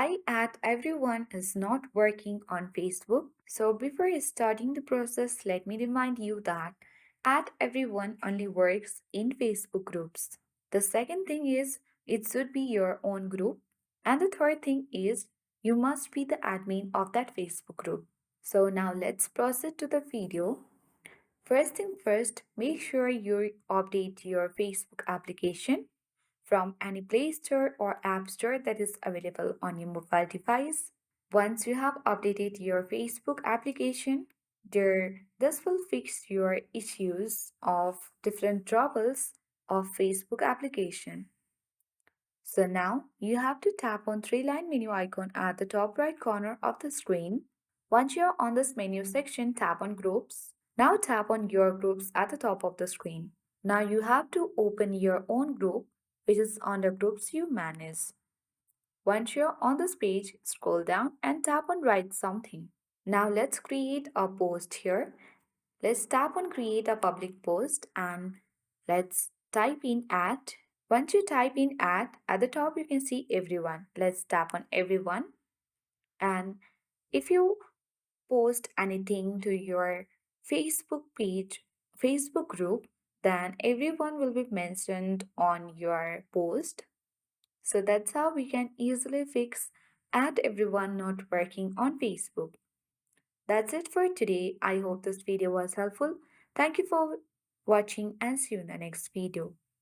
Why at everyone is not working on Facebook? So before starting the process, let me remind you that at everyone only works in Facebook groups. The second thing is it should be your own group. And the third thing is you must be the admin of that Facebook group. So now let's proceed to the video. First thing first, make sure you update your Facebook application from any Play Store or App Store that is available on your mobile device. Once you have updated your Facebook application, this will fix your issues of different troubles of Facebook application. So now you have to tap on three-line menu icon at the top right corner of the screen. Once you're on this menu section, tap on groups. Now tap on your groups at the top of the screen. Now you have to open your own group which is under groups you manage. Once you're on this page, scroll down and tap on write something. Now let's create a post here. Let's tap on create a public post and let's type in at. Once you type in at the top you can see everyone. Let's tap on everyone. And if you post anything to your Facebook page, Facebook group, then everyone will be mentioned on your post. So that's how we can easily fix at everyone not working on Facebook. That's it for today. I hope this video was helpful. Thank you for watching and see you in the next video.